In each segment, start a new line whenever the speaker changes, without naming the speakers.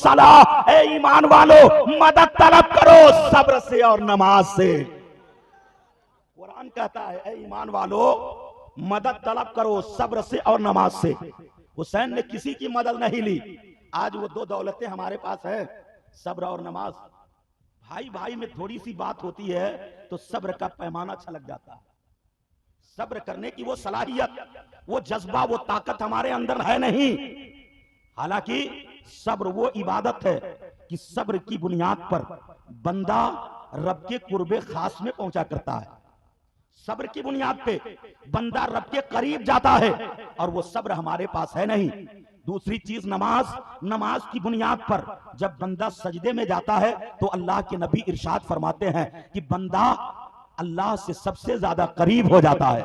वस्सलाह। ए ईमान वालो, मदद तलब करो सब्र से और नमाज से। कुरान कहता है ए ईमान वालो, मदद तलब करो सब्र से और नमाज से। हुसैन ने किसी की मदद नहीं ली। आज वो दो दौलतें हमारे पास है, सब्र और नमाज। भाई भाई में थोड़ी सी बात होती है तो सब्र का पैमाना छलक जाता है। सब्र करने की वो सलाहियत, वो जज्बा, वो ताकत हमारे अंदर है नहीं। हालांकि सब्र वो इबादत है कि सब्र की बुनियाद पर बंदा रब के कुर्बे खास में पहुंचा करता है। सब्र की बुनियाद पे बंदा रब के करीब जाता है, और वो सब्र हमारे पास है नहीं। दूसरी चीज नमाज। नमाज की बुनियाद पर जब बंदा सजदे में जाता है तो अल्लाह के नबी इरशाद फरमाते हैं कि बंदा अल्लाह से सबसे ज्यादा करीब हो जाता है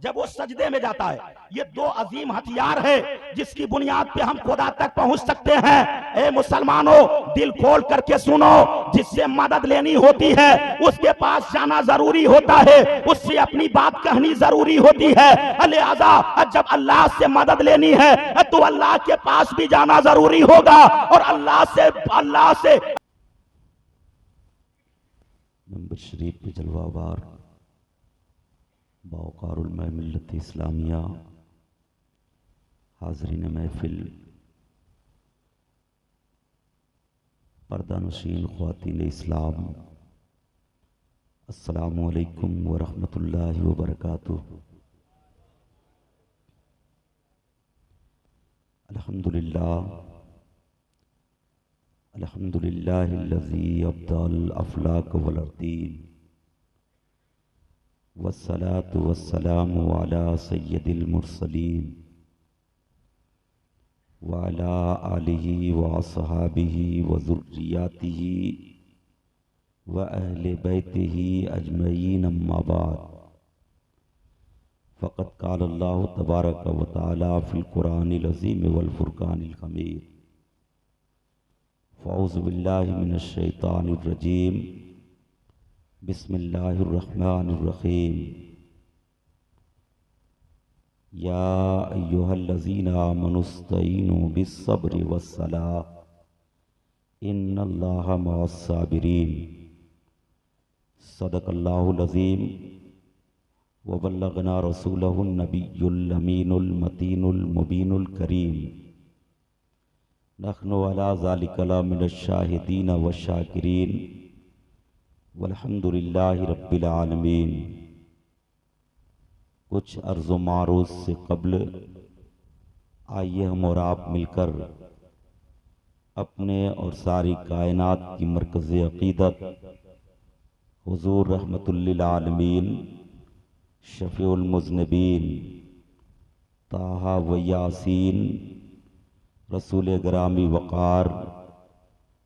जब वो सजदे में जाता है। ये दो अजीम हथियार है जिसकी बुनियाद पे हम खुदा तक पहुंच सकते हैं। ए मुसलमानों, दिल खोल करके सुनो, जिससे मदद लेनी होती है उसके पास जाना जरूरी होता है, उससे अपनी बात कहनी जरूरी होती है। लिहाजा जब अल्लाह से मदद लेनी है तो अल्लाह के पास भी जाना जरूरी होगा, और अल्लाह से
नंबर शरीफ पे जलवाबार बावकारुल मिल्लत इस्लामिया, हाज़रीन महफिल, पर्दानशीन ख्वातीन इस्लाम, अस्सलामु अलैकुम व रहमतुल्लाहि व बरकातुहू। अल्हम्दुलिल्लाहिल्लज़ी अब्दल अफ़लाक वल अर्दीन, वस्सलातु वस्सलामु अला सय्यदिल मुरसलीन व अला आलिहि व अस्हाबिहि व ज़ुर्रिय्यातिहि व अहले बैतिहि अजमईन, अम्मा बाद। फ़क़द क़ाल अल्लाहु तबारक व तआला फ़िल क़ुरानिल अज़ीम वल फ़ुरक़ानिल हमीद। फ़अऊज़ु बिल्लाहि मिनश शैतानिर रजीम, बिस्मिल्लाहिर रहमानिर रहीम। या अय्युहल्लज़ीना आमनुस्तईनु बिस्सब्रि वस्सलाह, इन्नल्लाहा मअस्साबिरीन। सदक़ल्लाहुल अज़ीम व बल्लगना रसूलहुन नबियुल अमीनुल मतीनुल मुबीनुल करीम। नहनु अला ज़ालिका लमिनश शाहिदीन व शाकिरीन, वल्हम्दुलिल्लाहि रब्बिल आलमीन। कुछ अर्ज़ व मारूज़ से कब्ल आइए हम और आप मिलकर अपने और सारी कायनात की मरकज़ अक़ीदत हुज़ूर रहमतुल लिल आलमीन, शफ़ीउल मुज़निबीन, ताहा व यासीन, रसूल ग्रामी वक़ार,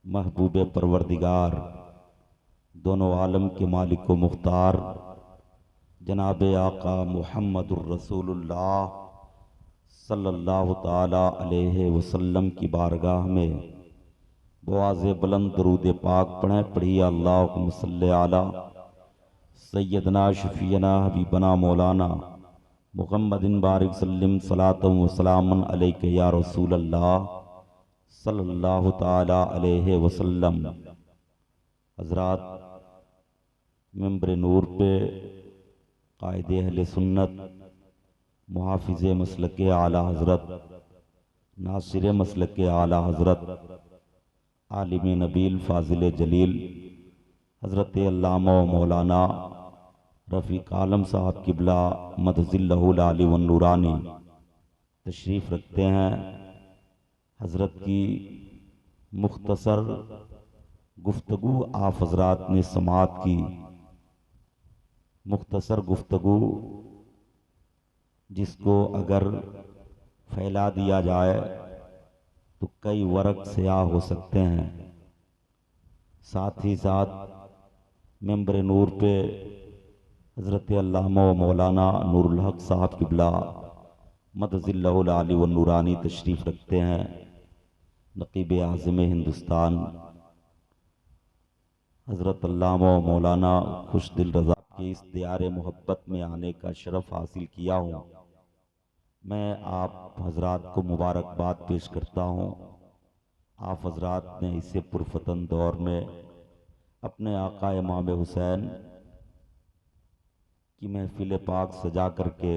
महबूब परवरदिगार, दोनों आलम के मालिक व मुख्तार जनाब आका मुहम्मदुर रसूलुल्लाह सल्लल्लाहु ताला अलैहि वसल्लम की बारगाह में बवाज़े बुलंद दरूद पाक पढ़ें। पढ़िए अल्लाहुम्मा सल्लि अला सय्यदना शफ़ीना हबीबना मौलाना मुहम्मदिन बारिक सल्लिम सलातम व सलामन अलैका या रसूल अल्लाह सल्लल्लाहु ताला अलैहि वसल्लम। हज़रात, मिंबर नूर पे कायदे अहले सुन्नत, मुहाफ़िज़ मसलक आला हज़रत, नासिर मसलक आला हज़रत, आलिम नबील फ़ाज़िल जलील हज़रत अल्लामा व मौलाना रफ़ीक़ आलम साहब क़िबला मदज़िल्लहुल आली वन नूरानी तशरीफ़ रखते हैं। हज़रत की मुख्तसर गुफ्तगू आप हज़रात ने समात की। मुख्तसर गुफ्तगू जिसको अगर फैला दिया जाए तो कई वर्ग स्याह हो सकते हैं। साथ ही साथ मेंबर नूर पे हज़रत अल्लामा व मौलाना नूरुल हक़ साहब क़िबला मदज़िल्लहुल आली वन नूरानी तशरीफ़ रखते हैं। नक़ीब आज़म हिंदुस्तान हज़रत अल्लामा व मौलाना खुश दिल रज़ा के इस दियारे मोहब्बत में आने का शरफ़ हासिल किया हूँ। मैं आप हज़रात को मुबारकबाद पेश करता हूँ। आप हजरात ने इसे पुरफतन दौर में अपने आका इमाम हुसैन की महफिल पाक सजा करके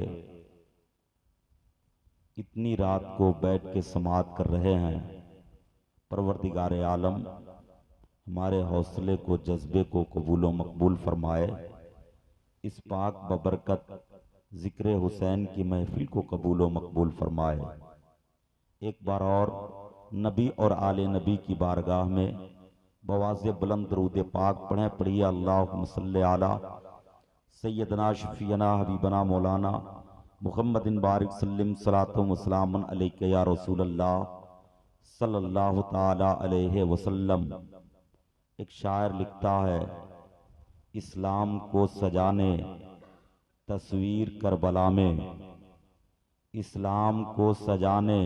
इतनी रात को बैठ के समात कर रहे हैं। परवरदिगार आलम हमारे हौसले को, जज्बे को कबूल व मकबूल फरमाए। इस पाक बबरकत जिक्र हुसैन की महफिल को कबूल व मकबूल फरमाए। एक बार और नबी और आले नबी की बारगाह में बवाज़े बुलंद दरूद पाक पढ़िए। अल्लाहुम्मा सल्ली अला सैयदना शफीना हबीबना मौलाना मुहम्मदिन बारिक सल्लिम सलातो व सलामुन अलैका या रसूल अल्लाह सल्लल्लाहु ताला अलैहि वसल्लम। एक शायर लिखता है, इस्लाम को सजाने तस्वीर करबला में, इस्लाम को सजाने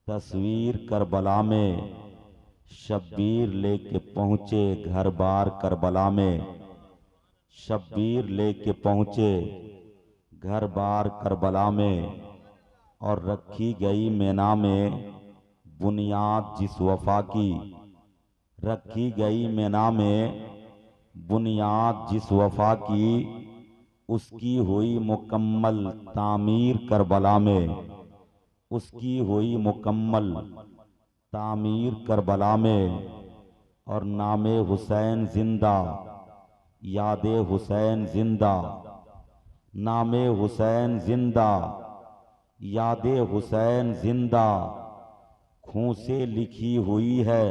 तस्वीर करबला में, शब्बीर लेके पहुँचे घर बार करबला में, शब्बीर लेके पहुँचे घर बार करबला में, और रखी गई मेना में बुनियाद जिस वफा की, रखी गई मेना में बुनियाद जिस वफा की, उसकी हुई मुकम्मल तामीर करबला में, उसकी हुई मुकम्मल तामीर करबला में। और नामे हुसैन जिंदा, यादे हुसैन जिंदा, नामे हुसैन जिंदा, यादे हुसैन जिंदा, खून से लिखी हुई है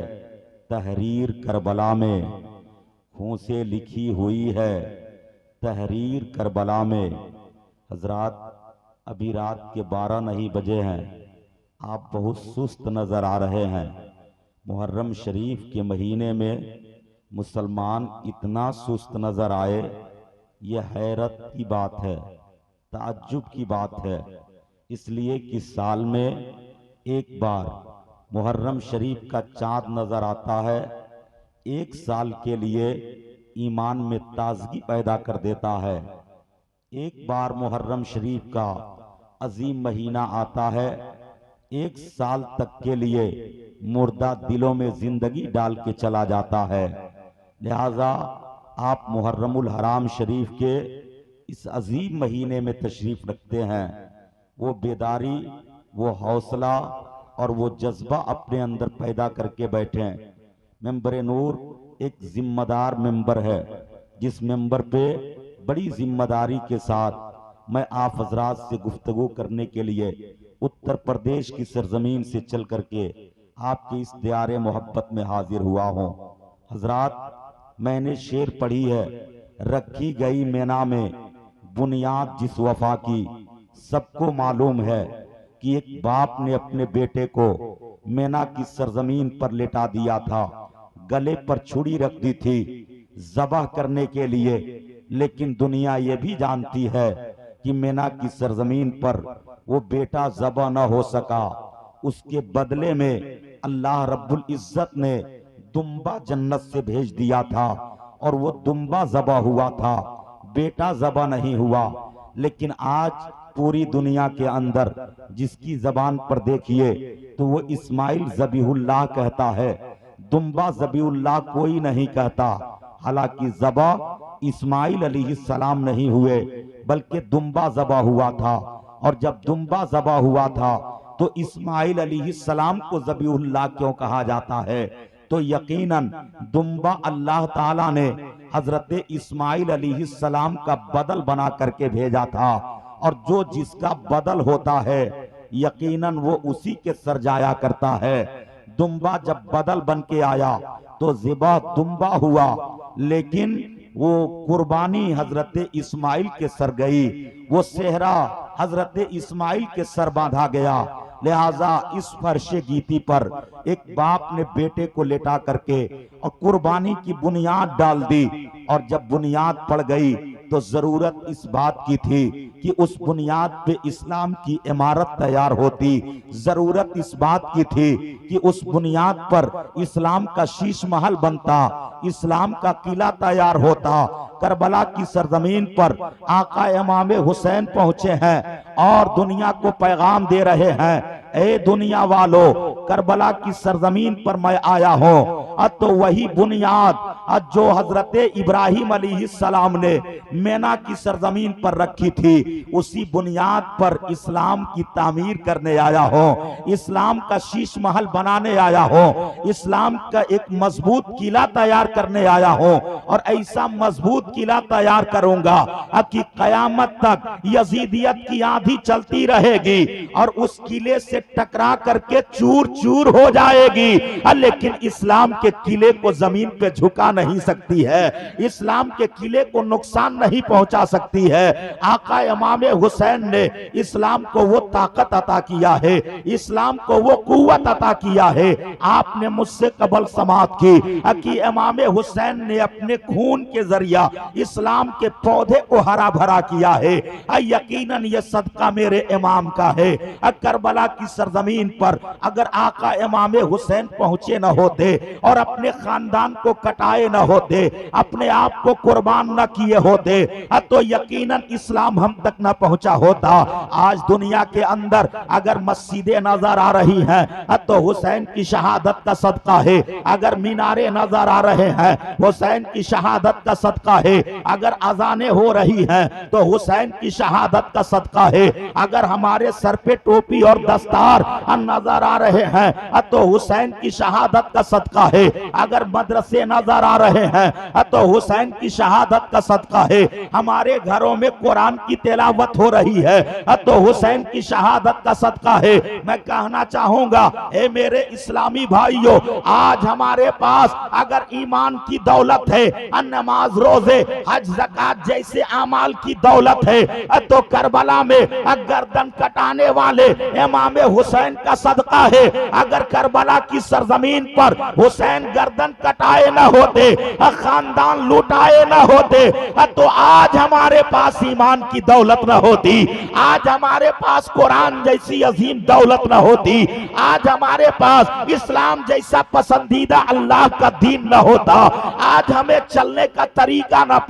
तहरीर करबला में, खून से लिखी हुई है तहरीर करबला में। हजरात अभी रात के 12 नहीं बजे हैं, आप बहुत सुस्त नजर आ रहे हैं। मुहर्रम शरीफ के महीने में मुसलमान इतना सुस्त नजर आए, यह हैरत की बात है, ताज्जुब की बात है। इसलिए कि साल में एक बार मुहर्रम शरीफ का चांद नजर आता है, एक साल के लिए ईमान में ताजगी पैदा कर देता है। एक बार मुहर्रम शरीफ का अजीम महीना आता है, एक साल तक के लिए मुर्दा दिलों में जिंदगी डाल के चला जाता है। लिहाजा आप मुहर्रमुल हराम शरीफ के इस अजीम महीने में तशरीफ रखते हैं, वो बेदारी, वो हौसला और वो जज्बा अपने अंदर पैदा करके बैठे। मेंबर नूर एक जिम्मेदार मेंबर है, जिस मेंबर पे बड़ी जिम्मेदारी के साथ मैं आप हजरात से गुफ्तगू करने के लिए उत्तर प्रदेश की सरजमीन से चल करके आपके इस दियारे मोहब्बत में हाजिर हुआ हूँ। हजरात, मैंने शेर पढ़ी है, रखी गई मेना में बुनियाद जिस वफा की। सबको मालूम है कि एक बाप ने अपने बेटे को मेना की सरजमीन पर लेटा दिया था, गले पर छुरी रख दी थी ज़बह करने के लिए। लेकिन दुनिया ये भी जानती है कि मेना की सरजमीन पर वो बेटा ज़बह न हो सका। उसके बदले में अल्लाह रब्बुल इज्जत ने दुम्बा जन्नत से भेज दिया था, और वो दुम्बा ज़बह हुआ था, बेटा ज़बह नहीं हुआ। लेकिन आज पूरी दुनिया के अंदर जिसकी जबान पर देखिए तो वो इस्माइल ज़बीहुल्लाह कहता है, दुम्बा ज़बीहुल्लाह कोई नहीं कहता। हालांकि ज़बह इस्माइल अलैहिस्सलाम नहीं हुए, बल्कि दुम्बा ज़बह हुआ था। और जब दुम्बा ज़बह हुआ था तो इस्माइल अलैहिस्सलाम को ज़बीहुल्लाह क्यों कहा जाता है? तो यकीनन दुम्बा अल्लाह ताला ने हजरत इस्माइल अलैहिस्सलाम का बदल बना करके भेजा था, और जो जिसका बदल होता है यकीनन वो उसी के सर जाया करता है। दुम्बा जब बदल बन के आया तो ज़िबा दुम्बा हुआ, लेकिन वो कुर्बानी हजरत इस्माइल के सर गई, वो सेहरा हजरत इस्माइल के सर बांधा गया। लिहाजा इस फर्शे गीती पर एक बाप ने बेटे को लेटा करके और कुर्बानी की बुनियाद डाल दी, और जब बुनियाद पड़ गई तो जरूरत इस बात की थी कि उस बुनियाद पे इस्लाम की इमारत तैयार होती। जरूरत इस बात की थी कि उस बुनियाद पर इस्लाम का शीश महल बनता, इस्लाम का किला तैयार होता। करबला की सरजमीन पर आका इमाम हुसैन पहुंचे हैं और दुनिया को पैगाम दे रहे हैं, ए दुनिया वालों,
करबला की सरजमीन पर मैं आया हूं, तो वही बुनियाद जो हजरत इब्राहिम अलैहिस्सलाम ने मेना की सरजमीन पर रखी थी, उसी बुनियाद पर इस्लाम की तामीर करने आया हूं, इस्लाम का शीश महल बनाने आया हूं, इस्लाम का एक मजबूत किला तैयार करने आया हूं, और ऐसा मजबूत किला तैयार करूंगा कि कयामत तक यजीदियत की आंधी चलती रहेगी और उस किले से टकरा करके चूर चूर हो जाएगी, लेकिन इस्लाम के किले को जमीन पे झुका नहीं सकती है, इस्लाम के किले को नुकसान नहीं पहुंचा सकती है। आका इमाम हुसैन ने इस्लाम को वो ताकत अता किया है, इस्लाम को वो कुव्वत अता किया है। आपने मुझसे कबल समात की कि इमाम हुसैन ने अपने खून के जरिया इस्लाम के पौधे को हरा भरा किया है। यकीनन ये सदका मेरे इमाम का है। करबला की सरजमीन पर अगर आका इमाम हुसैन पहुंचे न होते और अपने खानदान को कटाए न होते, अपने आप को कुर्बान न किए होते, तो यकीनन इस्लाम हम तक न पहुंचा होता। आज दुनिया के अंदर अगर मस्जिदें नजर आ रही हैं तो हुसैन की शहादत का सदका है, अगर मीनारे नजर आ रहे हैं हुसैन की शहादत का सदका है, अगर अजानें हो रही हैं तो हुसैन की शहादत का सदका है, अगर हमारे सर पे टोपी और दस्तार नजर आ रहे हैं तो हुसैन की शहादत का सदका है, अगर मदरसे नजर आ रहे हैं तो हुसैन की शहादत का सदका है, हमारे घरों में कुरान की तिलावत हो रही है तो हुसैन की शहादत का सदका है। मैं कहना चाहूंगा ए मेरे इस्लामी भाइयों, आज हमारे पास अगर ईमान की दौलत है, नमाज रोजे हज ज़कात जैसे अमाल की दौलत है, तो करबला में गर्दन कटाने वाले इमाम हुसैन का सदका है। अगर करबला की सरजमीन पर हुसैन गर्दन कटाए न होते, खानदान लुटाए न होते, तो आज हमारे पास ईमान की दौलत न होती, आज हमारे पास कुरान जैसी अजीम दौलत न होती, आज हमारे पास इस्लाम जैसा पसंदीदा अल्लाह का दीन न होता, आज हमें चलने का तरीका न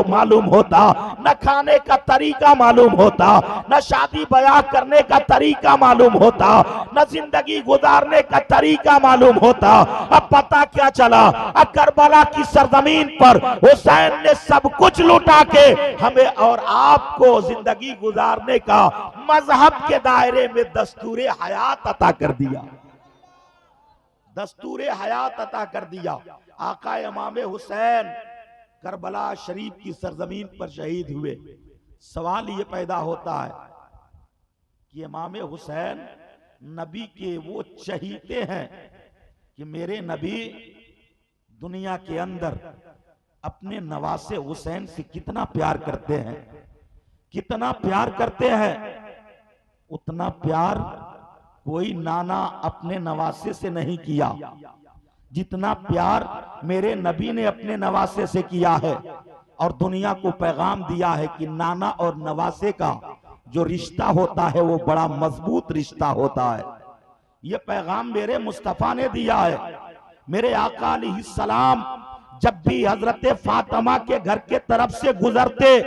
मालूम होता, न खाने का तरीका मालूम होता, न शादी ब्याह करने का तरीका मालूम होता, न जिंदगी गुजारने का तरीका मालूम होता। अब पता क्या चला, करबला की सरजमीन पर हुसैन ने सब कुछ लुटा के हमें और आपको जिंदगी गुजारने का मजहब के दायरे में दस्तूरे हयात अता कर दिया, दस्तूरे हयात अता कर दिया। आका इमाम हुसैन करबला शरीफ की सरजमीन पर शहीद हुए। सवाल ये पैदा होता है कि इमाम हुसैन नबी के वो चहीते हैं कि मेरे नबी दुनिया के अंदर अपने नवासे हुसैन से कितना प्यार करते हैं, कितना प्यार करते हैं। उतना प्यार कोई नाना अपने नवासे से नहीं किया जितना प्यार मेरे नबी ने अपने नवासे से किया है, और दुनिया को पैगाम दिया है कि नाना और नवासे का जो रिश्ता होता है वो बड़ा मजबूत रिश्ता होता है। ये पैगाम मेरे मुस्तफा ने दिया है। मेरे आका अलैहिस्सलाम जब भी हजरत फातिमा के घर के तरफ से गुजरते,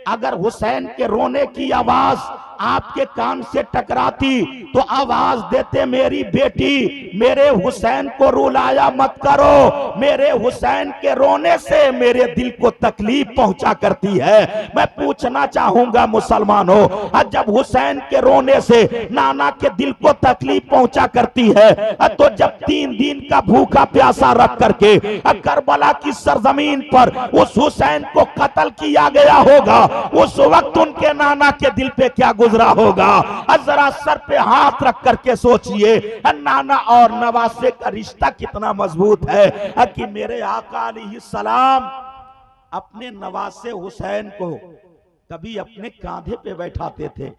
अगर हुसैन के रोने की आवाज आपके कान से टकराती तो आवाज देते, मेरी बेटी मेरे हुसैन को रुलाया मत करो, मेरे हुसैन के रोने से मेरे दिल को तकलीफ पहुंचा करती है। मैं पूछना चाहूंगा मुसलमानों, जब हुसैन के रोने से नाना के दिल को तकलीफ पहुंचा करती है, तो जब 3 दिन का भूखा प्यासा रख करके करबला की सरजमीन पर उस हुसैन को कत्ल किया गया होगा, उस वक्त उनके नाना के दिल पे क्या गुजरा होगा। जरा सर पे हाथ रख करके सोचिए, नाना और नवासे का रिश्ता कितना मजबूत है कि मेरे आका अलैहिस्सलाम अपने नवासे हुसैन को कभी अपने कांधे पे बैठाते थे,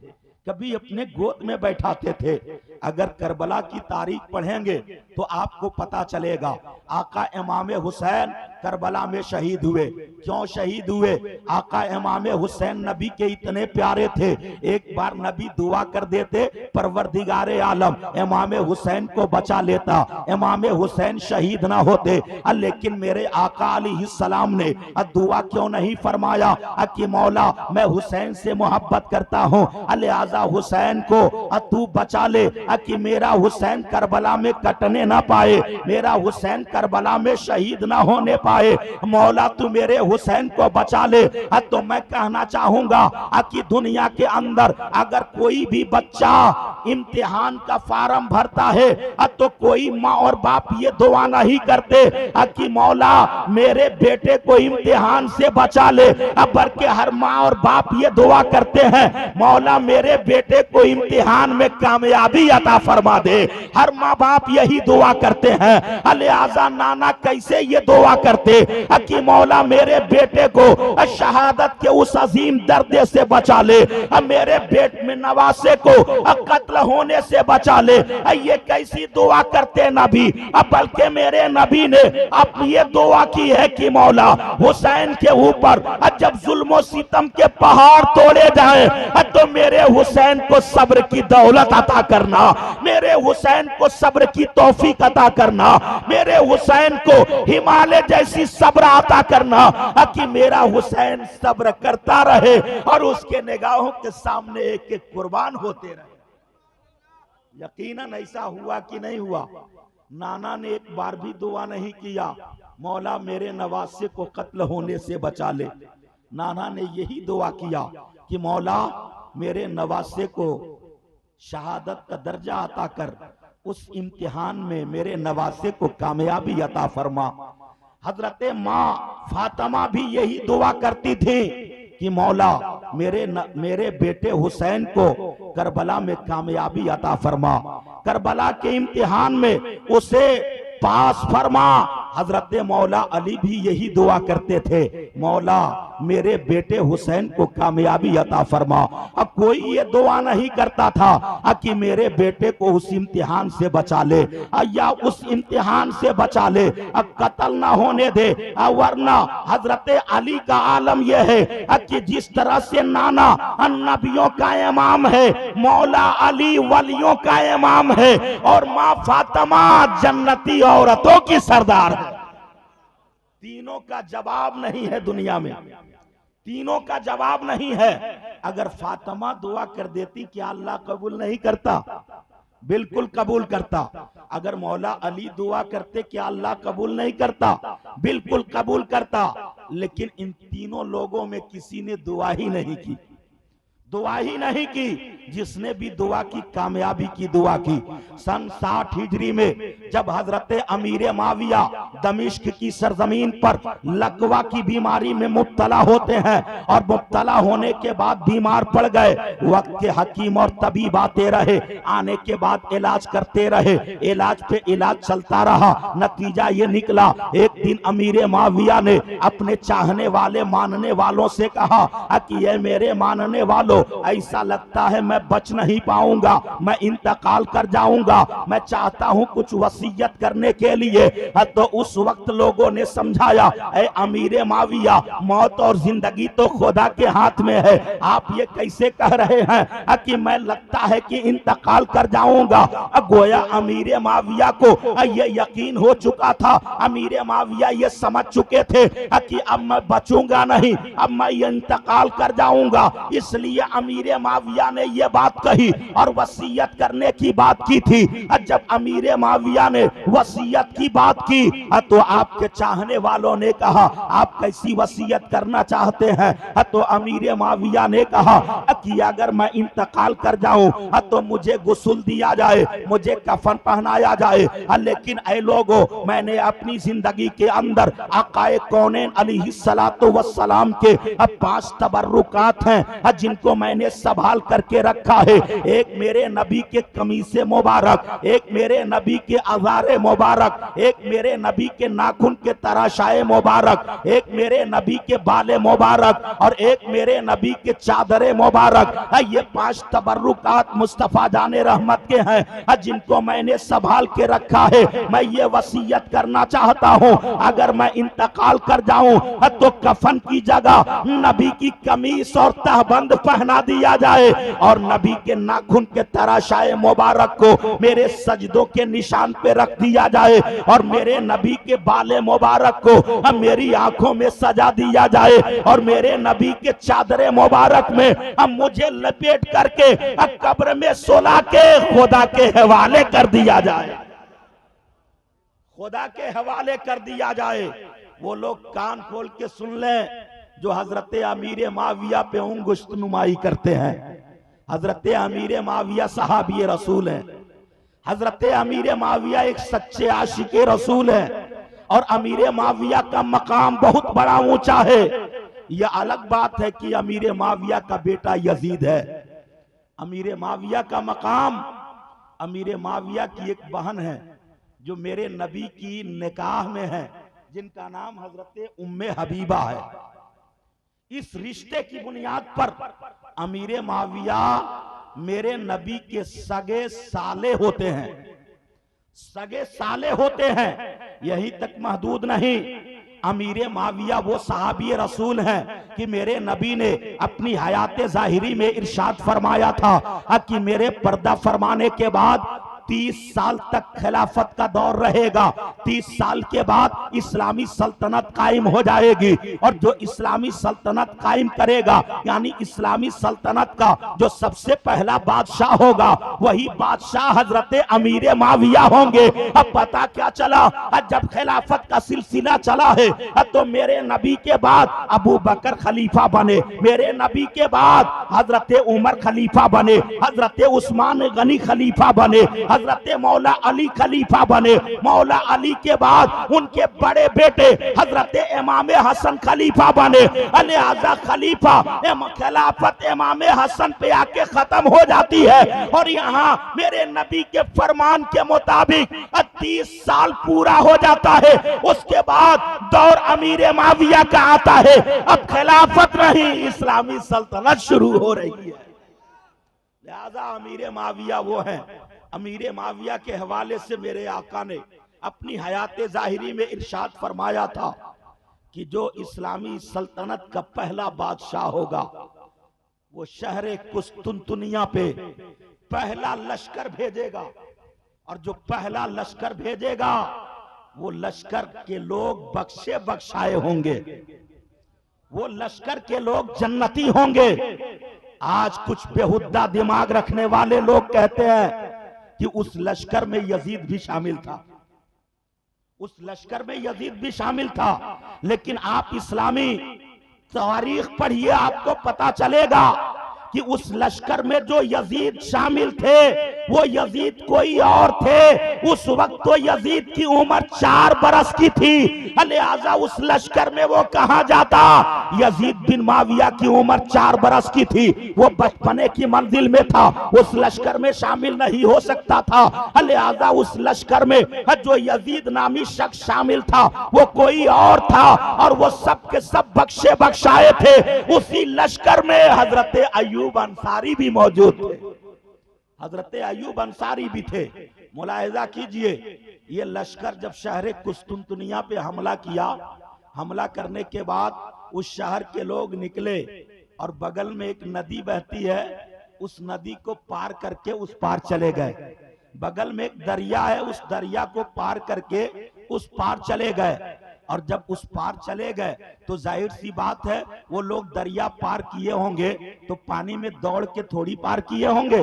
कभी अपने गोद में बैठाते थे। अगर करबला की तारीख पढ़ेंगे तो आपको पता चलेगा, आका इमाम हुसैन करबला में शहीद हुए। क्यों शहीद हुए? आका इमाम हुसैन नबी के इतने प्यारे थे, एक बार नबी दुआ कर देते परवरदिगारे आलम इमाम हुसैन को बचा लेता, इमाम हुसैन शहीद ना होते। लेकिन मेरे आका अलैहिस्सलाम ने दुआ क्यों नहीं फरमाया कि मौला मैं हुसैन से मोहब्बत करता हूँ, लिहाजा हुसैन को तू बचा ले कि मेरा हुसैन करबला में कटने ना पाए, मेरा हुसैन करबला में शहीद ना होने पाए। मौला तू मेरे हुसैन को बचा ले। तो मैं कहना चाहूंगा कि दुनिया के अंदर अगर कोई भी बच्चा इम्तिहान का फार्म भरता है तो कोई माँ और बाप ये दुआ नहीं करते कि मौला मेरे बेटे को इम्तिहान से बचा ले, बल्कि हर माँ और बाप ये दुआ करते हैं मौला मेरे बेटे को इम्तिहान में कामयाबी अता फरमा दे। हर माँ बाप यही दुआ करते हैं। लिहाजा नाना कैसे ये दुआ करते कि मौला मेरे बेटे को शहादत के उस अजीम दर्दे से बचा ले, मेरे बेट में नवासे को कत्ल होने से बचा ले। ये कैसी दुआ करते नबी? बल्कि मेरे नबी ने अब ये दुआ की है कि मौला हुसैन के ऊपर जब जुल्म सितम के पहाड़ तोड़े जाए तो मेरे हुसैन को सब्र की दौलत अता करना, मेरे हुसैन को सब्र की तौफीक अता करना, मेरे हुसैन को हिमालय जैसी सब्र अता करना कि मेरा हुसैन सब्र करता रहे और उसके निगाहों के सामने एक एक कुर्बान होते रहे। यकीनन ऐसा हुआ कि नहीं हुआ? नाना ने एक बार भी दुआ नहीं किया मौला मेरे नवासे को कत्ल होने से बचा ले। नाना ने यही दुआ किया कि मौला मेरे नवासे को शहादत का दर्जा अता कर, उस इम्तिहान में मेरे नवासे को कामयाबी अता फरमा। हजरत माँ फातिमा भी यही दुआ करती थी कि मौला मेरे बेटे हुसैन को करबला में कामयाबी अता फरमा, करबला के इम्तिहान में उसे पास फरमा। हजरत मौला अली भी यही दुआ करते थे मौला मेरे बेटे हुसैन को कामयाबी अता फरमा। अब कोई ये दुआ नहीं करता था कि मेरे बेटे को उस इम्तिहान से बचा ले या उस इम्तिहान से बचा ले, कत्ल ना होने दे। वरना हजरत अली का आलम यह है कि जिस तरह से नाना नबियों का इमाम है, मौला अली वलियों का इमाम है और माँ फातिमा जन्नती औरतों की सरदार है। तीनों का जवाब नहीं है दुनिया में, तीनों का जवाब नहीं है। अगर फातिमा दुआ कर देती क्या अल्लाह कबूल नहीं करता? बिल्कुल कबूल करता। अगर मौला अली दुआ करते क्या अल्लाह कबूल नहीं करता? बिल्कुल कबूल करता। लेकिन इन तीनों लोगों में किसी ने दुआ ही नहीं की, दुआ ही नहीं की। जिसने भी दुआ की कामयाबी की दुआ की। सन 60 हिजरी में जब हजरत अमीर माविया दमिश्क की सरजमीन पर लकवा की बीमारी में मुब्तला होते हैं और मुब्तला होने के बाद बीमार पड़ गए, वक्त के हकीम और तबीब आते रहे, आने के बाद इलाज करते रहे, इलाज पे इलाज चलता रहा। नतीजा ये निकला, एक दिन अमीर माविया ने अपने चाहने वाले मानने वालों से कहा कि ये मेरे मानने वालों, ऐसा लगता है मैं बच नहीं पाऊंगा, मैं इंतकाल कर जाऊंगा, मैं चाहता हूं कुछ वसीयत करने के लिए। तो उस वक्त लोगों ने समझाया, ऐ अमीर माविया, मौत और जिंदगी तो खुदा के हाथ में है, आप ये कैसे कह रहे हैं कि मैं लगता है कि इंतकाल कर जाऊंगा। गोया अमीर माविया को ये यकीन हो चुका था, अमीर माविया ये समझ चुके थे कि अब मैं बचूंगा नहीं, अब मैं इंतकाल कर जाऊंगा। इसलिए अमीर माविया ने यह बात कही और वसीयत करने की बात की थी। जब अमीर माविया ने वसीयत की बात की तो आपके चाहने वालों ने कहा आप कैसी वसीयत करना चाहते हैं? तो अमीर माविया ने कहा कि अगर मैं इंतकाल कर जाऊं तो मुझे गुस्ल दिया जाए, मुझे कफन पहनाया जाए। लेकिन ऐ लोगों, मैंने अपनी जिंदगी के अंदर आकाए कौनैन अलैहिस्सलातु वस्सलाम के 5 तबर्रुकात हैं जिनको मैंने संभाल करके रखा है। एक मेरे नबी के कमीसे मुबारक, एक मेरे नबी के अज़ारे मुबारक, एक मेरे नबी के नाखून के तराशाए मुबारक, एक मेरे नबी के बाले मुबारक और एक मेरे नबी के चादरे मुबारक। ये 5 तबर्रुकात मुस्तफा जाने रहमत के हैं जिनको मैंने संभाल के रखा है। मैं ये वसीयत करना चाहता हूँ, अगर मैं इंतकाल कर जाऊं तो कफन की जगह नबी की कमीज और तहबंद पहना दिया जाए और नबी के नाखून के तराशाए मुबारक को मेरे सजदों के निशान पे रख दिया जाए और मेरे नबी के बाले मुबारक को मेरी आंखों में सजा दिया जाए और मेरे नबी के चादरे मुबारक में मुझे लपेट करके कब्र में सुला के खुदा के हवाले कर दिया जाए, खुदा के हवाले कर दिया जाए। वो लोग कान खोल के सुन लें जो हजरत अमीर माविया पे उंगुश्त नुमाई करते हैं। हजरत अमीर माविया सहाबी रसूल हैं। हजरत अमीर माविया एक सच्चे आशिक रसूल हैं और अमीर माविया का मकाम बहुत बड़ा ऊंचा है। यह अलग बात है कि अमीर माविया का बेटा यजीद है। अमीर माविया का मकाम, अमीर माविया की एक बहन है जो मेरे नबी की निकाह में है, जिनका नाम हजरत उम्मे हबीबा है। इस रिश्ते की बुनियाद पर अमीर माविया मेरे नबी के सगे साले होते हैं, सगे साले होते हैं। यही तक महदूद नहीं, अमीर माविया वो सहाबी रसूल हैं कि मेरे नबी ने अपनी हयात जाहिरी में इरशाद फरमाया था कि मेरे पर्दा फरमाने के बाद 30 साल तक खिलाफत का दौर रहेगा। 30 साल के बाद इस्लामी सल्तनत कायम हो जाएगी और जो इस्लामी सल्तनत कायम करेगा यानी इस्लामी सल्तनत का जो सबसे पहला बादशाह होगा वही बादशाह हजरत अमीर माविया होंगे। अब पता क्या चला, जब खिलाफत का सिलसिला चला है तो मेरे नबी के बाद अबू बकर खलीफा बने, मेरे नबी के बाद हजरत उमर खलीफा बने, हजरत उस्मान गनी खलीफा बने, हजरत मौला अली खलीफा बने। मौला अली के बाद उनके बड़े बेटे हजरत इमाम हसन खलीफा बने। लिहाजा खलीफा खिलाफत इमाम हसन पे आके खत्म हो जाती है और यहाँ मेरे नबी के फरमान के मुताबिक 30 साल पूरा हो जाता है। उसके बाद दौर अमीर माविया का आता है। अब खिलाफत नहीं, इस्लामी सल्तनत शुरू हो रही है। लिहाजा अमीर माविया वो है। अमीर माविया के हवाले से मेरे आका ने अपनी हयात जाहिरी में इरशाद फरमाया था कि जो इस्लामी सल्तनत का पहला बादशाह होगा वो शहर कुस्तुनतुनिया पे पहला लश्कर भेजेगा और जो पहला लश्कर भेजेगा वो लश्कर के लोग बख्शे बख्शाए होंगे, वो लश्कर के लोग जन्नती होंगे। आज कुछ बेहुद्दा दिमाग रखने वाले लोग कहते हैं कि उस लश्कर में यजीद भी शामिल था, उस लश्कर में यजीद भी शामिल था। लेकिन आप इस्लामी तारीख पढ़िए, आपको पता चलेगा कि उस लश्कर में जो यजीद शामिल थे वो यजीद कोई और थे। उस वक्त तो यजीद की उम्र 4 बरस की थी, लिहाजा उस लश्कर में वो कहां जाता। यजीद बिन माविया की उम्र 4 बरस की थी, वो बचपने की मंजिल में था, उस लश्कर में शामिल नहीं हो सकता था। लिहाजा उस लश्कर में जो यजीद नामी शख्स शामिल था वो कोई और था और वो सब के सब बख्शे बख्शाए थे। उसी लश्कर में हजरत अयूब अंसारी भी मौजूद थे, हजरत अयूब अंसारी भी थे। मुलाहिजा कीजिए, ये लश्कर जब शहर कुस्तुनतुनिया पे हमला किया, हमला करने के बाद उस शहर के लोग निकले और बगल में एक नदी बहती है, उस नदी को पार करके उस पार चले गए। बगल में एक दरिया है, उस दरिया को पार करके उस पार चले गए और जब उस पार चले गए तो जाहिर सी बात है वो लोग दरिया पार किए होंगे तो पानी में दौड़ के थोड़ी पार किए होंगे।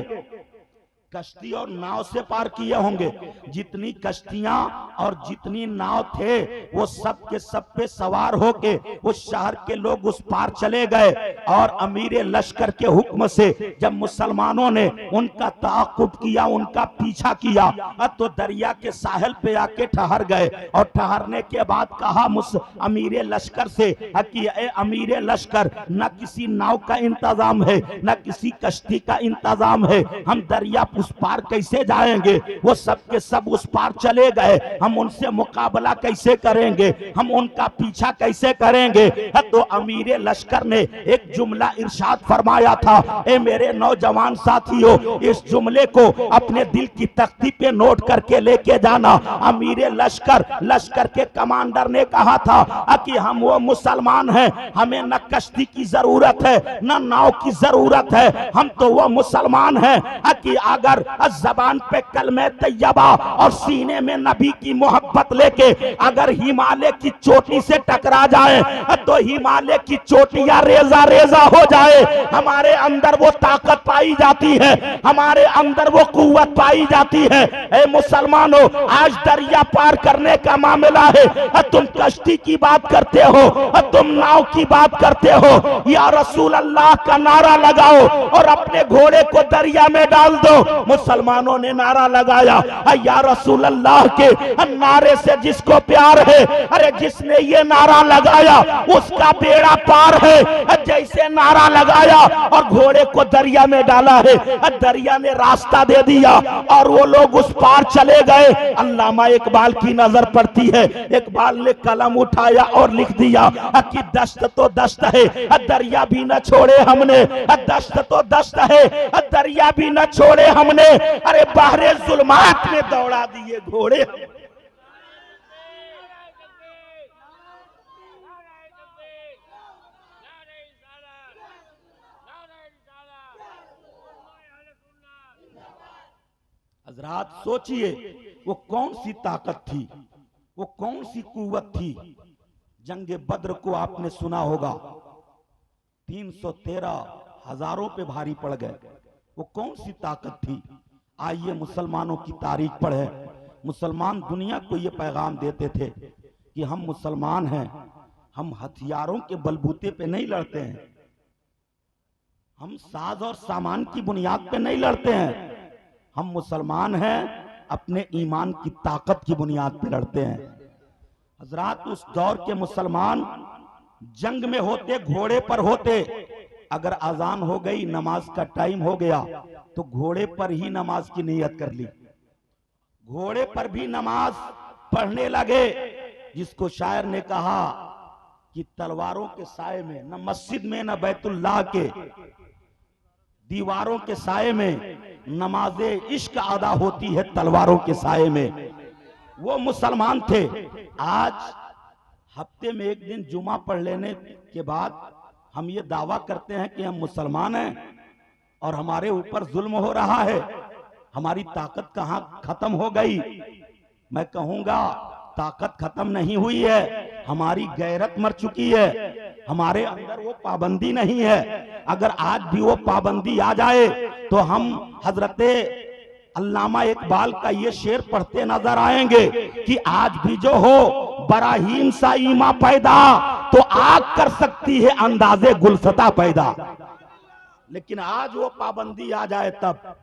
कश्ती और नाव से पार किए होंगे। जितनी कश्तियां और जितनी नाव थे वो सब के सब पे सवार होके उस शहर के लोग उस पार चले गए। और अमीर लश्कर के हुक्म से जब मुसलमानों ने उनका ताक़ुब किया, उनका पीछा किया, तो दरिया के साहिल पे आके ठहर गए। और ठहरने के बाद कहा अमीर लश्कर से कि ए अमीर लश्कर, न किसी नाव का इंतजाम है, न किसी कश्ती का इंतजाम है, हम दरिया उस पार कैसे जाएंगे? वो सब के सब उस पार चले गए, हम उनसे मुकाबला कैसे करेंगे? हम उनका पीछा कैसे करेंगे? तो अमीर लश्कर ने एक जुमला इरशाद फरमाया था, ए मेरे नौजवान साथियों, इस जुमले को अपने दिल की तख्ती पे नोट करके लेके जाना। अमीर लश्कर के कमांडर ने कहा था कि हम वो मुसलमान हैं, हमें न कश्ती की जरूरत है न नाव की जरूरत है, हम तो वो मुसलमान हैं कि अगर जबान पे कलमे तैयबा और सीने में नबी की मोहब्बत लेके अगर हिमालय की चोटी से टकरा जाए तो हिमालय की चोटियां रेजा रेजा हो जाए। हमारे अंदर वो ताकत पाई जाती है, हमारे अंदर वो कुव्वत पाई जाती है। ए मुसलमानों, आज दरिया पार करने का मामला है, तुम कश्ती की बात करते हो, तुम नाव की बात करते हो। या रसूल अल्लाह का नारा लगाओ और अपने घोड़े को दरिया में डाल दो। मुसलमानों ने नारा लगाया, या रसूल अल्लाह के नारे से जिसको प्यार है, अरे जिसने ये नारा लगाया उसका बेड़ा पार है। जैसे नारा लगाया और घोड़े को दरिया में डाला है, दरिया ने रास्ता दे दिया और वो लोग उस पार चले गए। अल्लामा इकबाल की नजर पड़ती है, इकबाल ने कलम उठाया और लिख दिया कि दश्त तो दश्त है, दरिया भी न छोड़े हमने, दश्त तो दश्त है, दरिया भी न छोड़े हमने, अरे बाहरे जुल्मात में दौड़ा दिए घोड़े। हजरात सोचिए वो कौन सी ताकत थी, वो कौन सी कुव्वत थी। जंगे बद्र को आपने सुना होगा, 313 हजारों पे भारी पड़ गए। वो कौन सी ताकत थी? आइए मुसलमानों की तारीख पढ़े। मुसलमान दुनिया को ये पैगाम देते थे कि हम मुसलमान हैं, हम हथियारों के बलबूते पे नहीं लड़ते हैं, हम साज और सामान की बुनियाद पे नहीं लड़ते हैं, हम मुसलमान हैं अपने ईमान की ताकत की बुनियाद पे लड़ते हैं। हजरात, उस दौर के मुसलमान जंग में होते, घोड़े पर होते, अगर अजान हो गई, नमाज का टाइम हो गया, तो घोड़े पर ही नमाज की नियत कर ली, घोड़े पर भी नमाज पढ़ने लगे। जिसको शायर ने कहा कि तलवारों के साए में, न मस्जिद में न बैतुल्लाह के दीवारों के साए में नमाजे इश्क अदा होती है तलवारों के साए में। वो मुसलमान थे। आज हफ्ते में एक दिन जुमा पढ़ लेने के बाद हम ये दावा करते हैं कि हम मुसलमान हैं और हमारे ऊपर जुल्म हो रहा है। हमारी ताकत कहां खत्म हो गई? मैं कहूंगा ताकत खत्म नहीं हुई है, हमारी गैरत मर चुकी है, हमारे अंदर वो पाबंदी नहीं है। अगर आज भी वो पाबंदी आ जाए तो हम हजरते अल्लामा इकबाल का ये शेर पढ़ते नजर आएंगे कि आज भी जो हो बराहीम सा ईमा पैदा, तो आग कर सकती है अंदाजे गुलसता पैदा। लेकिन आज वो पाबंदी आ जाए तब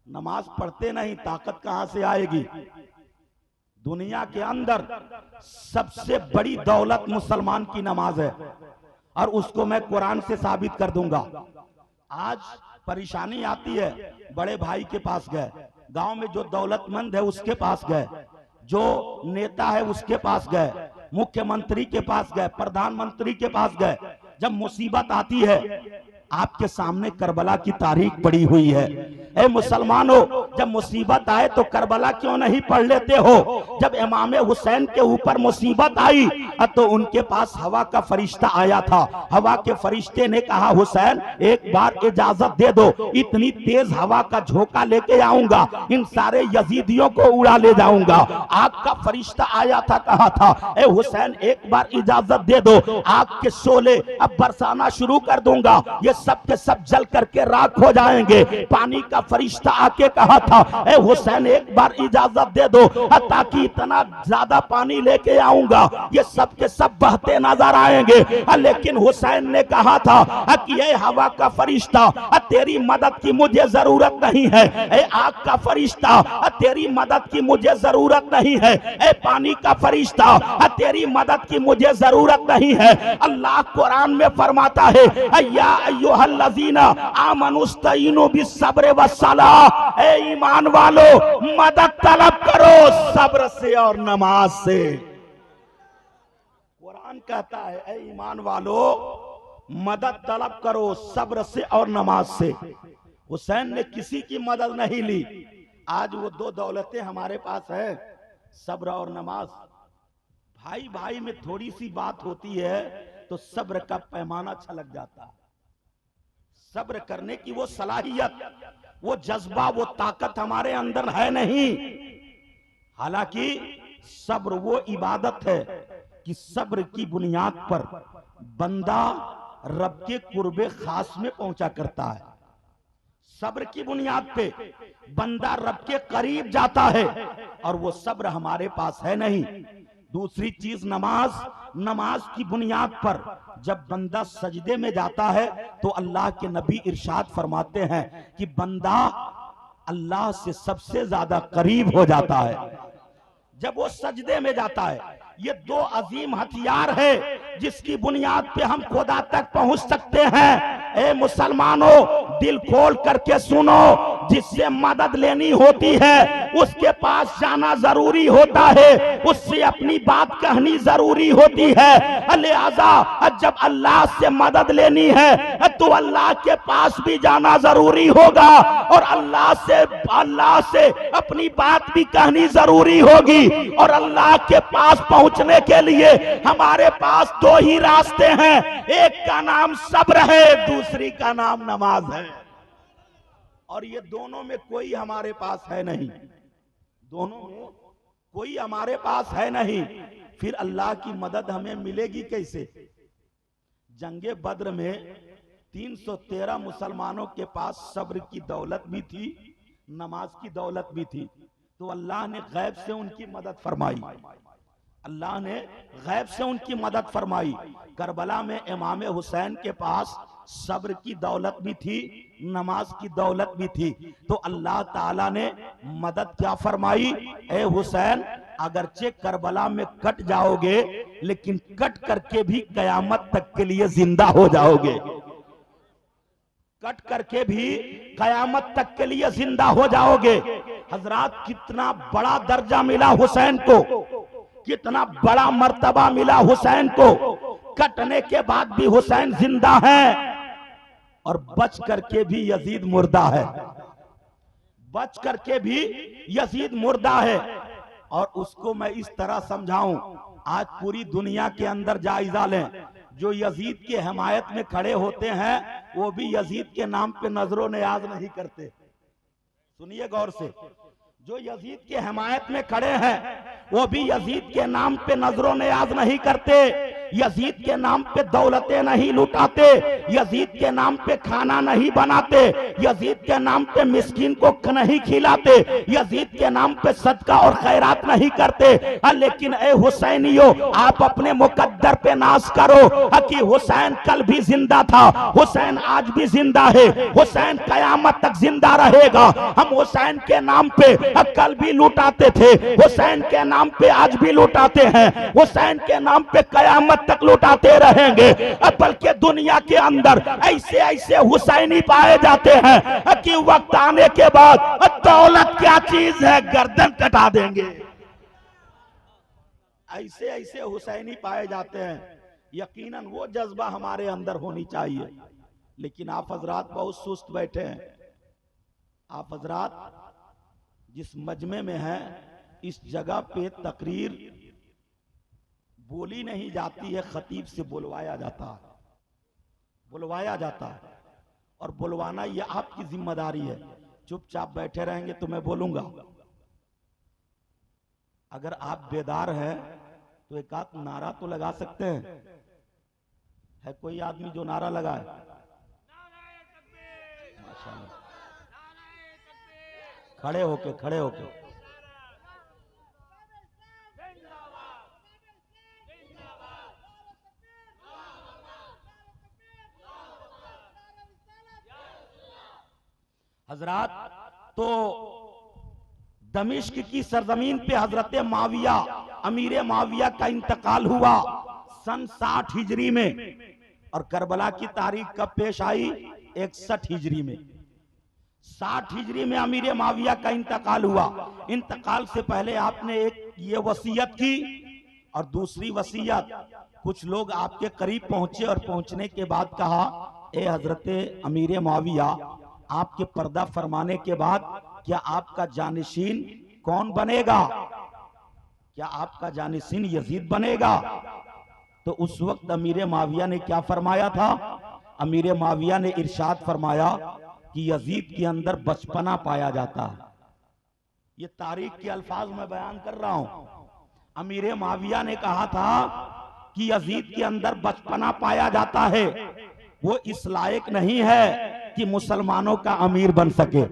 नमाज पढ़ते नहीं, ताकत कहां से आएगी? दुनिया के अंदर सबसे बड़ी दौलत मुसलमान की नमाज है और उसको मैं कुरान से साबित कर दूंगा। आज परेशानी आती है, बड़े भाई के पास गए, गांव में जो दौलतमंद है उसके पास गए, जो नेता है उसके पास गए, मुख्यमंत्री के पास गए, प्रधानमंत्री के पास गए। जब मुसीबत आती है, आपके सामने करबला की तारीख पड़ी हुई है। ए मुसलमानों, जब मुसीबत आए तो करबला क्यों नहीं पढ़ लेते हो? जब इमाम हुसैन के ऊपर मुसीबत आई तो उनके पास हवा का फरिश्ता आया था। हवा के फरिश्ते ने कहा, हुसैन एक बार इजाजत दे दो, इतनी तेज हवा का झोंका लेके आऊंगा, इन सारे यजीदियों को उड़ा ले जाऊंगा। आग का फरिश्ता आया था, कहा था, ए हुसैन एक बार इजाजत दे दो, आग के शोले अब बरसाना शुरू कर दूंगा, ये सब के सब जल करके राख हो जाएंगे। पानी का फरिश्ता आके कहा था, ए हुसैन एक बार इजाजत दे दो, ताकि इतना ज्यादा पानी लेके आऊंगा, ये सब के सब बहते नजर आएंगे। लेकिन हुसैन ने कहा था कि ये हवा का फरिश्ता, तेरी मदद की मुझे जरूरत नहीं है। ए आग का फरिश्ता, तेरी मदद की मुझे जरूरत नहीं है। ए पानी का फरिश्ता, तेरी मदद की मुझे जरूरत नहीं है। अल्लाह कुरान में फरमाता है, या अय्युहल्लज़ीना आमनुस्तईनु बिस्सब्र वस्सलाह, ए ईमान वालो मदद तलब करो सब्र से और नमाज से। कुरान कहता है, ए ईमान वालो मदद तलब करो सब्र से और नमाज से। हुसैन ने किसी की मदद नहीं ली। आज वो दो दौलतें हमारे पास है, सब्र और नमाज। भाई भाई में थोड़ी सी बात होती है तो सब्र का पैमाना छलक जाता है। सब्र करने की वो सलाहियत, वो जज्बा, वो ताकत हमारे अंदर है नहीं। हालांकि सब्र वो इबादत है कि सब्र की बुनियाद पर बंदा रब के कुर्बे खास में पहुंचा करता है। सब्र की बुनियाद पे बंदा रब के करीब जाता है, और वो सब्र हमारे पास है नहीं। दूसरी चीज नमाज, नमाज की बुनियाद पर जब बंदा सजदे में जाता है तो अल्लाह के नबी इरशाद फरमाते हैं कि बंदा अल्लाह से सबसे ज्यादा करीब हो जाता है जब वो सजदे में जाता है। ये दो अजीम हथियार है जिसकी बुनियाद पे हम खुदा तक पहुंच सकते हैं। ए मुसलमानों, दिल खोल करके सुनो, जिससे मदद लेनी होती है उसके पास जाना जरूरी होता है, उससे अपनी बात कहनी जरूरी होती है। लिहाजा जब अल्लाह से मदद लेनी है तो अल्लाह के पास भी जाना जरूरी होगा, और अल्लाह से अपनी बात भी कहनी जरूरी होगी। और अल्लाह के पास पहुंचने के लिए हमारे पास दो ही रास्ते हैं, एक का नाम सब्र है, दूसरी का नाम नमाज है। और ये दोनों में कोई हमारे पास है नहीं, दोनों में कोई हमारे पास है नहीं। फिर अल्लाह की मदद हमें मिलेगी कैसे? जंगे बद्र में 313 मुसलमानों के पास सब्र की दौलत भी थी, नमाज की दौलत भी थी, तो अल्लाह ने गैब से उनकी मदद फरमाई। अल्लाह ने गैब से उनकी मदद फरमाई। करबला में इमाम हुसैन के पास सब्र की दौलत भी थी, नमाज की दौलत भी थी, तो अल्लाह ताला ने मदद क्या फरमाई? ए हुसैन, अगरचे करबला में कट जाओगे लेकिन कट करके भी कयामत तक के लिए जिंदा हो जाओगे। कट करके भी कयामत तक के लिए जिंदा हो जाओगे। हजरात, कितना बड़ा दर्जा मिला हुसैन को, कितना बड़ा मर्तबा मिला हुसैन को। कटने के बाद भी हुसैन जिंदा है, और बच करके भी यजीद मुर्दा है, बच करके भी यजीद मुर्दा है। और उसको मैं इस तरह समझाऊं, आज पूरी दुनिया के अंदर जायजा लें, जो यजीद के हमायत में खड़े होते हैं वो भी यजीद के नाम पे नजरो नियाज नहीं करते। सुनिए गौर से, जो यजीद के हमायत में खड़े हैं वो भी यजीद के नाम पे नजरो नियाज नहीं करते, यजीद के नाम पे दौलतें नहीं लुटाते, यजीद के नाम पे खाना नहीं बनाते, यजीद के नाम पे मिस्कीन को नहीं खिलाते, यजीद के नाम पे सदका और खैरात नहीं करते। लेकिन ए हुसैनियों, आप अपने मुकद्दर पे नाज करो कि हुसैन कल भी जिंदा था, हुसैन आज भी जिंदा है, हुसैन कयामत तक जिंदा रहेगा। हम हुसैन के नाम पे कल भी लुटाते थे, हुसैन के नाम पे आज भी लुटाते हैं, हुसैन के नाम पे कयामत तक लुटाते रहेंगे। बल्कि दुनिया के अंदर ऐसे ऐसे हुसैनी पाए जाते हैं कि वक्त आने के बाद दौलत क्या चीज है गर्दन कटा देंगे। ऐसे ऐसे हुसैनी पाए जाते हैं। यकीनन वो जज्बा हमारे अंदर होनी चाहिए, लेकिन आप हजरात बहुत सुस्त बैठे हैं। आप हजरात जिस मजमे में है, इस जगह पे तकरीर बोली नहीं जाती है, खतीब से बुलवाया जाता है, बुलवाया जाता है। और बुलवाना यह आपकी जिम्मेदारी है। चुपचाप बैठे रहेंगे तो मैं बोलूंगा। अगर आप बेदार हैं तो एक आध नारा तो लगा सकते हैं। है कोई आदमी जो नारा लगाए? माशाअल्लाह, खड़े होके, खड़े होके। हजरात, तो दमिश्क की सरजमीन पे हजरत माविया, अमीर माविया का इंतकाल हुआ सन 60 हिजरी में। और करबला की तारीख कब पेश आई? 61 हिजरी में। 60 हिजरी में अमीर माविया का इंतकाल हुआ। इंतकाल से पहले आपने एक ये वसीयत की, और दूसरी वसीयत, कुछ लोग आपके करीब पहुंचे और पहुंचने के बाद कहा, ए हजरत अमीर माविया, आपके पर्दा फरमाने के बाद क्या आपका जानिशीन कौन बनेगा? क्या आपका जानिशीन यजीद बनेगा? तो उस वक्त अमीर माविया ने क्या फरमाया था? अमीर माविया ने इरशाद फरमाया कि यजीद के अंदर बचपना पाया जाता है। ये तारीख के अल्फाज में बयान कर रहा हूं। अमीर माविया ने कहा था कि यजीद के अंदर बचपना पाया जाता है, वो इस लायक नहीं है कि मुसलमानों का अमीर बन सके,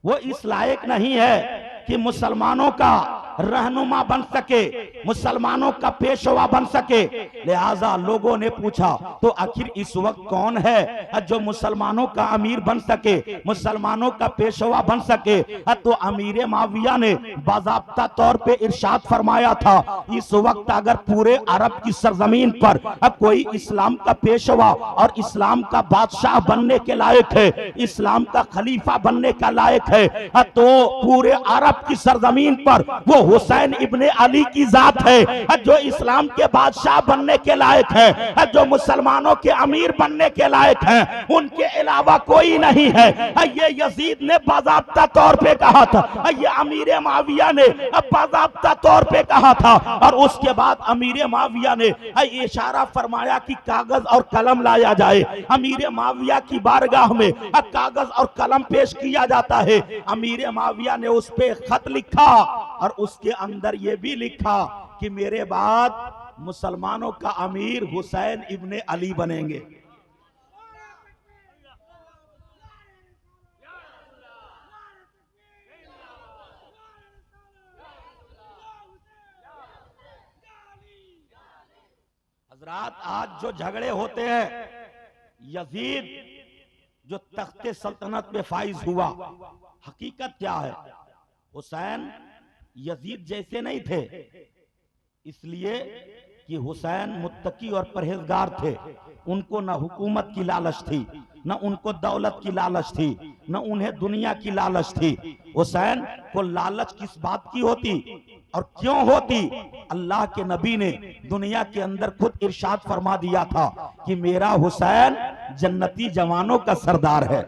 वो इस लायक नहीं है कि मुसलमानों का रहनुमा बन सके, मुसलमानों का पेशवा बन सके। लिहाजा लोगों ने पूछा, तो आखिर इस वक्त कौन है जो मुसलमानों का अमीर बन सके, मुसलमानों का पेशवा बन सके? तो अमीर माविया ने बाज़ाब्ता तौर पे इरशाद फरमाया था, इस वक्त अगर पूरे अरब की सरजमीन पर कोई इस्लाम का पेशवा और इस्लाम का बादशाह बनने के लायक है, इस्लाम का खलीफा बनने का लायक है, तो पूरे अरब की सरजमीन पर वो हुसैन इब्ने अली की जात है जो इस्लाम के बादशाह बनने के लायक है, जो मुसलमानों के अमीर बनने के लायक है। उनके अलावा कोई नहीं है। ये यजीद ने बाज़ाब्ता तौर पे कहा था, ये अमीर माविया ने बाज़ाब्ता तौर पे कहा था। और उसके बाद अमीर माविया ने इशारा फरमाया कि कागज और कलम लाया जाए। अमीर माविया की बारगाह में कागज और कलम पेश किया जाता है। अमीर माविया ने उस पे खत लिखा और उसके अंदर यह भी लिखा कि मेरे बाद मुसलमानों का अमीर हुसैन इब्ने अली बनेंगे। हजरात, आज जो झगड़े होते हैं, यजीद जो तख्ते सल्तनत पे फाइज हुआ, हकीकत क्या है? हुसैन यजीद जैसे नहीं थे, इसलिए कि हुसैन मुत्तकी और परहेजगार थे। उनको न हुकूमत की लालच थी, न उनको दौलत की लालच थी, न उन्हें दुनिया की लालच थी। हुसैन को लालच किस बात की होती और क्यों होती? अल्लाह के नबी ने दुनिया के अंदर खुद इरशाद फरमा दिया था कि मेरा हुसैन जन्नती जवानों का सरदार है,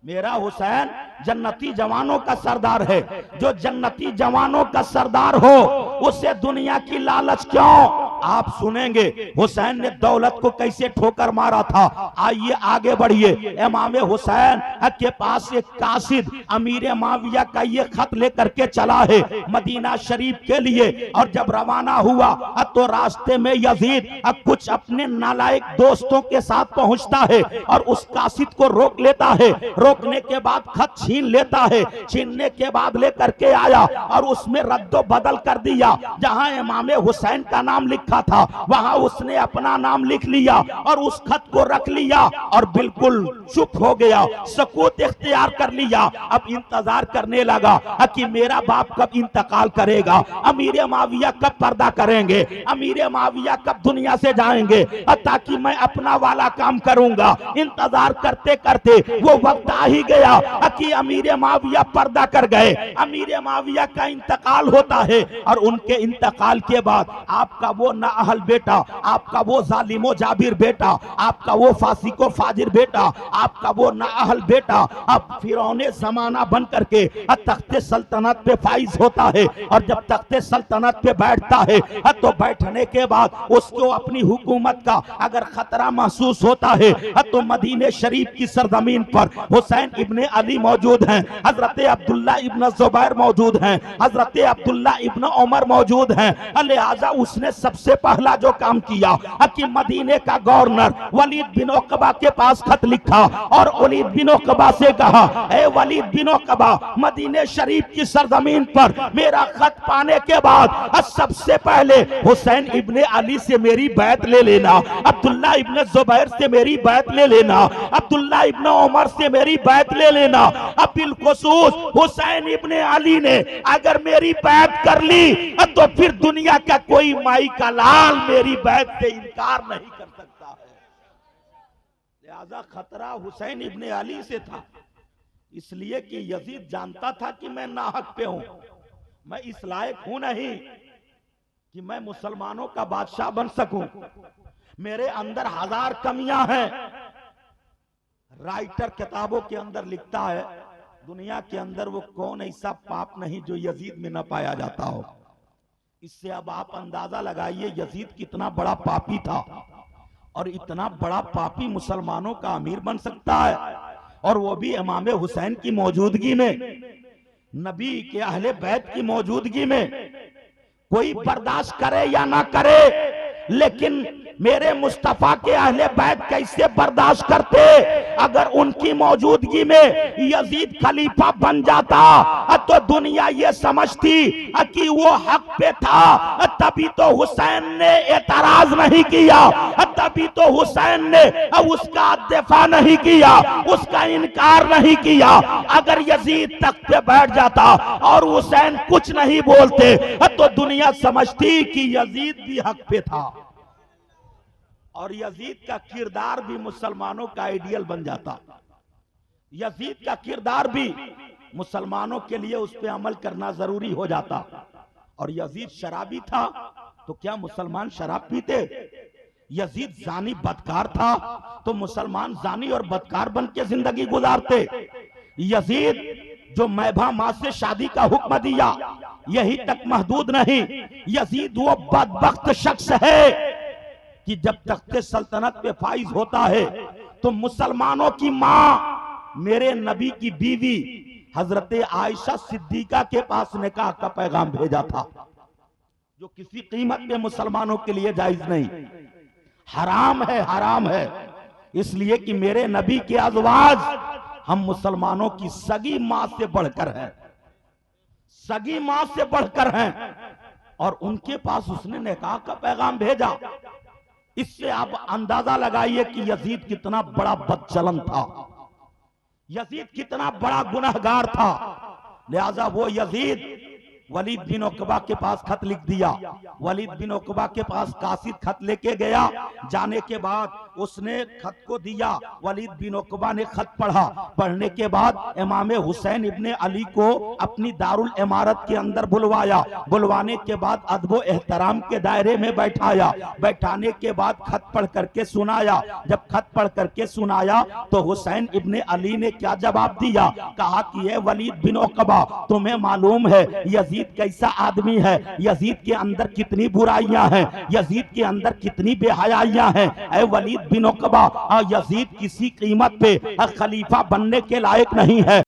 मेरा हुसैन जन्नती जवानों का सरदार है। जो जन्नती जवानों का सरदार हो, उसे दुनिया की लालच क्यों? आप सुनेंगे हुसैन ने दौलत को कैसे ठोकर मारा था। आइए आगे बढ़िए। इमाम हुसैन के पास एक कासिद अमीर माविया का ये खत लेकर के चला है मदीना शरीफ के लिए। और जब रवाना हुआ तो रास्ते में यजीद कुछ अपने नालायक दोस्तों के साथ पहुंचता है और उस कासिद को रोक लेता है। रोकने के बाद खत छीन लेता है। छीनने के बाद लेकर के आया और उसमें रद्दो बदल कर दिया। जहां इमाम हुसैन का नाम लिखा था, वहां उसने अपना नाम लिख लिया और उस खत को रख लिया और बिल्कुल चुप हो गया, सकूत इख्तियार कर लिया। अब इंतजार करने लगा कि मेरा बाप कब इंतकाल करेगा, अमीर माविया कब पर्दा करेंगे, अमीर माविया कब दुनिया से जाएंगे, ताकि मैं अपना वाला काम करूंगा। इंतजार करते करते वो वक्त आ ही गया कि अमीर माविया पर्दा कर गए। अमीर माविया का इंतकाल होता है और उनके इंतकाल के बाद आपका वो नाअहल बेटा, आपका वो जालिमो जाबिर बेटा, आपका वो फासिको फाजिर बेटा, आपका वो नाअहल बेटा अब फिरौने जमाना बन करके तख्ते सल्तनत पे फाइज होता है। और जब तख्ते सल्तनत पे बैठता है तो बैठने के बाद उसको अपनी हुकूमत का अगर खतरा महसूस होता है तो मदीने शरीफ की सरजमीन पर हुसैन इब्ने अली मौजूद हैं, हजरत अब्दुल्ला इब्न जुबैर मौजूद हैं, हजरत अब्दुल्ला इब्न उमर मौजूद हैं। लिहाजा उसने सबसे पहला जो काम किया कि मदीने का गवर्नर वलीद बिन उकबा के पास खत लिखा और वलीद बिन उकबा से कहा, ए वलीद बिन उकबा, मदीने शरीफ की सरजमीन पर मेरा खत पाने के बाद सबसे पहले हुसैन इब्ने अली से मेरी बैत ले लेना, अब्दुल्ला इब्न जुबैर से मेरी बैत ले लेना, अब्दुल्ला इब्न उमर से मेरी बैत ले लेना। अब बिलखुसूस हुसैन इब्ने अली ने अगर मेरी बैत कर ली तो फिर दुनिया का कोई माई का लाल मेरी बैत से इनकार नहीं कर सकता है। लिहाजा खतरा हुसैन इब्ने अली से था, इसलिए कि यजीद जानता था कि मैं नाहक पे हूं, मैं इस लायक हूं नहीं कि मैं मुसलमानों का बादशाह बन सकूं, मेरे अंदर हजार कमियां हैं। राइटर किताबों के अंदर लिखता है दुनिया के अंदर वो कौन ऐसा पाप नहीं जो यजीद में न पाया जाता हो। इससे अब आप अंदाजा लगाइए यजीद कितना बड़ा पापी था और इतना बड़ा पापी मुसलमानों का अमीर बन सकता है, और वो भी इमाम हुसैन की मौजूदगी में, नबी के अहले बैत की मौजूदगी में। कोई बर्दाश्त करे या ना करे, लेकिन मेरे मुस्तफा के अहले बैत कैसे बर्दाश्त करते अगर उनकी मौजूदगी में यजीद खलीफा बन जाता तो दुनिया ये समझती कि वो हक पे था। तभी तो हुसैन ने एतराज नहीं किया, तभी तो हुसैन ने उसका दिफा नहीं किया, उसका इनकार नहीं किया। अगर यजीद तख्त पे बैठ जाता और हुसैन कुछ नहीं बोलते तो दुनिया समझती कि यजीद भी हक पे था, और यजीद का किरदार भी मुसलमानों का आइडियल बन जाता। यजीद का किरदार भी मुसलमानों के लिए उस पर अमल करना जरूरी हो जाता। और यजीद शराबी था तो क्या मुसलमान शराब पीते? यजीद जानी बदकार था तो मुसलमान जानी और बदकार बन के जिंदगी गुजारते। यजीद जो मैभा मां से शादी का हुक्म दिया यही तक महदूद नहीं, यजीद वो बदबख्त शख्स है कि जब तख्ते सल्तनत पे फाइज होता है तो मुसलमानों की मां मेरे नबी की बीवी हजरत आयशा सिद्दीका के पास निकाह का पैगाम भेजा था, जो किसी कीमत पे मुसलमानों के लिए जायज नहीं, हराम है, हराम है। इसलिए कि मेरे नबी के अज़वाज हम मुसलमानों की सगी मां से बढ़कर हैं, सगी मां से बढ़कर हैं, और उनके पास उसने निकाह का पैगाम भेजा। इससे आप अंदाजा लगाइए कि यजीद कितना बड़ा बदचलन था, यजीद कितना बड़ा गुनहगार था। लिहाजा वो यजीद वलीद बिन उकबा के पास खत लिख दिया, वलीद बिन उकबा के पास कासिद खत लेके गया। जाने के बाद उसने खत को दिया, वलीद बिन उकबा ने खत पढ़ा, पढ़ने के बाद इमाम हुसैन इब्ने अली को अपनी दारुल इमारत के अंदर बुलवाया, बुलवाने के बाद अदब एहतराम के दायरे में बैठाया, बैठाने के बाद खत पढ़ करके सुनाया। जब खत पढ़ करके सुनाया तो हुसैन इब्ने अली ने क्या जवाब दिया, कहा कि ये वलीद बिन उकबा, तुम्हें मालूम है यजीद कैसा आदमी है, यजीद के अंदर कितनी बुराइयां हैं, यजीद के अंदर कितनी बेहयाइयां हैं। ऐ वलीद बिन उकबा, यजीद किसी कीमत पे खलीफा बनने के लायक नहीं है।